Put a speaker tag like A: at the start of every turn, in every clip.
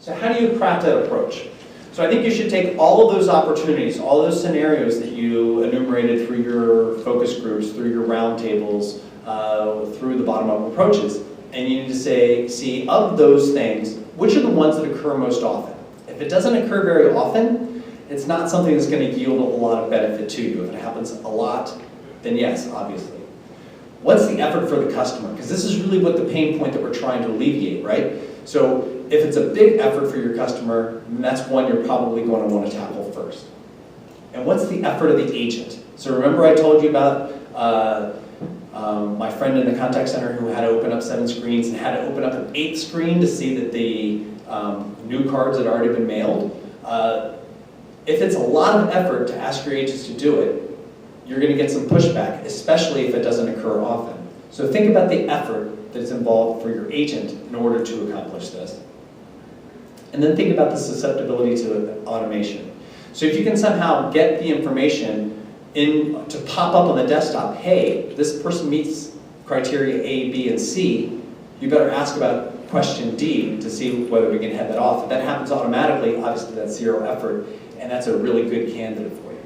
A: So how do you craft that approach? So I think you should take all of those opportunities, all those scenarios that you enumerated through your focus groups, through your roundtables, through the bottom-up approaches, and you need to say, see, of those things, which are the ones that occur most often? If it doesn't occur very often, it's not something that's going to yield a lot of benefit to you. If it happens a lot, then yes, obviously. What's the effort for the customer? Because this is really what the pain point that we're trying to alleviate, right? So if it's a big effort for your customer, then that's one you're probably going to want to tackle first. And what's the effort of the agent? So remember I told you about my friend in the contact center who had to open up 7 screens and had to open up an 8th screen to see that the new cards had already been mailed. If it's a lot of effort to ask your agents to do it, you're going to get some pushback, especially if it doesn't occur often. So think about the effort that's involved for your agent in order to accomplish this. And then think about the susceptibility to automation. So if you can somehow get the information to pop up on the desktop, hey, this person meets criteria A, B, and C, you better ask about question D to see whether we can head that off. If that happens automatically, obviously that's 0 effort, and that's a really good candidate for you.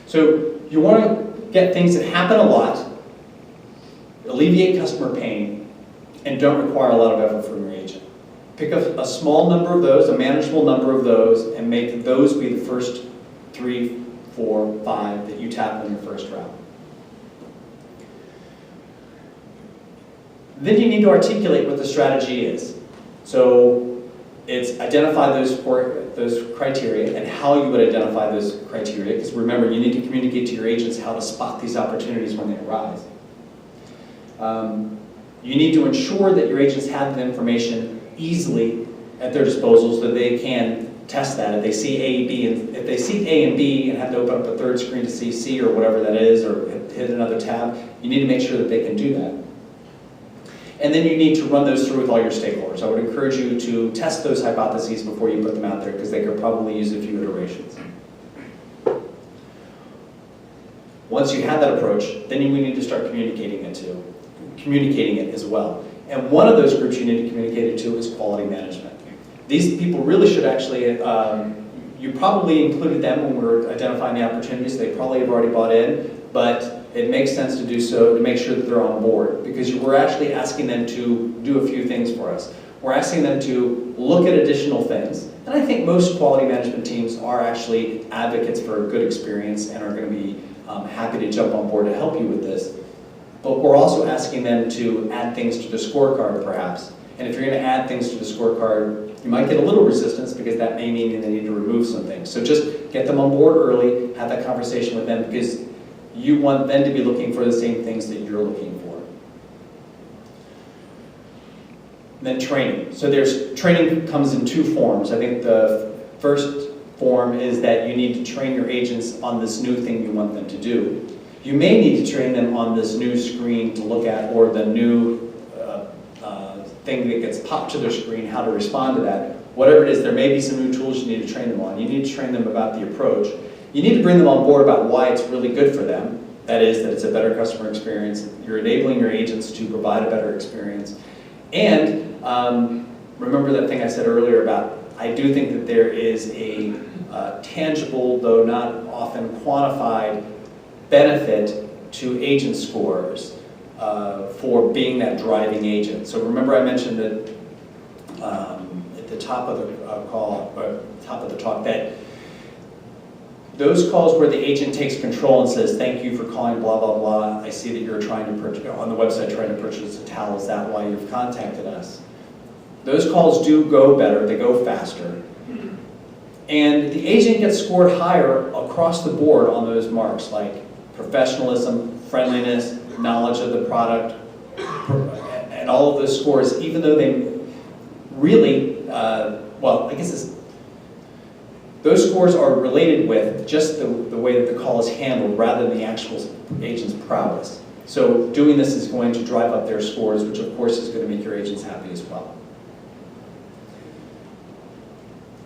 A: So you want to get things that happen a lot, alleviate customer pain, and don't require a lot of effort from your agent. Pick a small number of those, a manageable number of those, and make those be the first 3, 4, 5 that you tackle in your first round. Then you need to articulate what the strategy is. So it's identify those criteria and how you would identify those criteria, because remember, you need to communicate to your agents how to spot these opportunities when they arise. You need to ensure that your agents have the information easily at their disposal so that they can test that. If they see A, B, and if they see A and B and have to open up a 3rd screen to see C or whatever that is, or hit another tab, you need to make sure that they can do that. And then you need to run those through with all your stakeholders. I would encourage you to test those hypotheses before you put them out there, because they could probably use a few iterations. Once you have that approach, then you need to start communicating it as well. And one of those groups you need to communicate it to is quality management. These people really should actually, you probably included them when we were identifying the opportunities. They probably have already bought in, but it makes sense to do so to make sure that they're on board, because we're actually asking them to do a few things for us. We're asking them to look at additional things. And I think most quality management teams are actually advocates for a good experience and are going to be happy to jump on board to help you with this. But we're also asking them to add things to the scorecard, perhaps. And if you're going to add things to the scorecard, you might get a little resistance, because that may mean that they need to remove some things. So just get them on board early, have that conversation with them, because you want them to be looking for the same things that you're looking for. And then training. So training comes in 2 forms. I think the first form is that you need to train your agents on this new thing you want them to do. You may need to train them on this new screen to look at, or the new thing that gets popped to their screen, how to respond to that. Whatever it is, there may be some new tools you need to train them on. You need to train them about the approach. You need to bring them on board about why it's really good for them. That is, that it's a better customer experience. You're enabling your agents to provide a better experience. And remember that thing I said earlier about, I do think that there is a tangible, though not often quantified, benefit to agent scores for being that driving agent. So remember I mentioned that at the top of the talk, that those calls where the agent takes control and says, thank you for calling blah, blah, blah. I see that you're trying to purchase, on the website trying to purchase a towel. Is that why you've contacted us? Those calls do go better, they go faster. And the agent gets scored higher across the board on those marks, like professionalism, friendliness, knowledge of the product, and all of those scores, even though they really, well, I guess those scores are related with just the way that the call is handled rather than the actual agent's prowess. So doing this is going to drive up their scores, which of course is going to make your agents happy as well.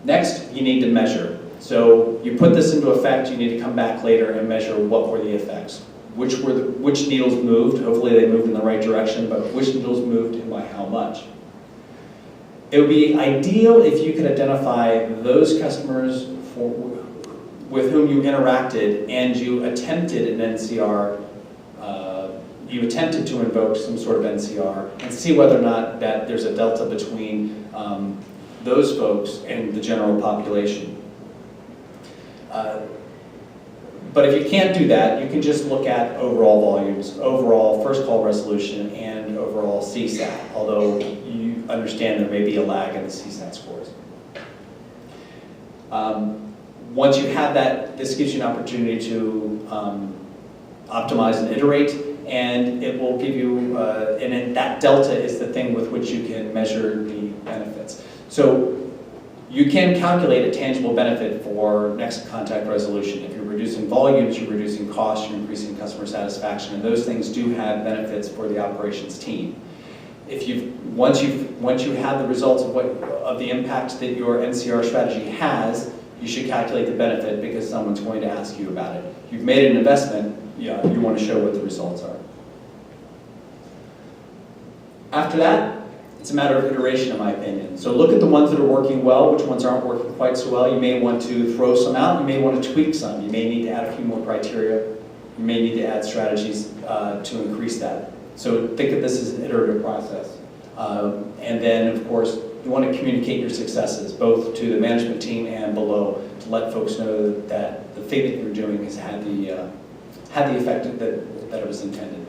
A: Next, you need to measure. So you put this into effect, you need to come back later and measure what were the effects. Which needles moved, hopefully they moved in the right direction, but which needles moved and by how much. It would be ideal if you could identify those customers with whom you interacted and you attempted an NCR, you attempted to invoke some sort of NCR and see whether or not that there's a delta between those folks and the general population. But if you can't do that, you can just look at overall volumes, overall first call resolution, and overall CSAT, although you understand there may be a lag in the CSAT scores. Once you have that, this gives you an opportunity to optimize and iterate, and it will give you, and then that delta is the thing with which you can measure the benefits. So you can calculate a tangible benefit for next contact resolution. If you're reducing volumes, you're reducing costs, you're increasing customer satisfaction, and those things do have benefits for the operations team. Once you have the results of the impact that your NCR strategy has, you should calculate the benefit because someone's going to ask you about it. You've made an investment, you want to show what the results are. After that, it's a matter of iteration, in my opinion. So look at the ones that are working well, which ones aren't working quite so well. You may want to throw some out, you may want to tweak some. You may need to add a few more criteria. You may need to add strategies to increase that. So think of this as an iterative process. And then, of course, you want to communicate your successes, both to the management team and below, to let folks know that the thing that you're doing has had the effect that it was intended.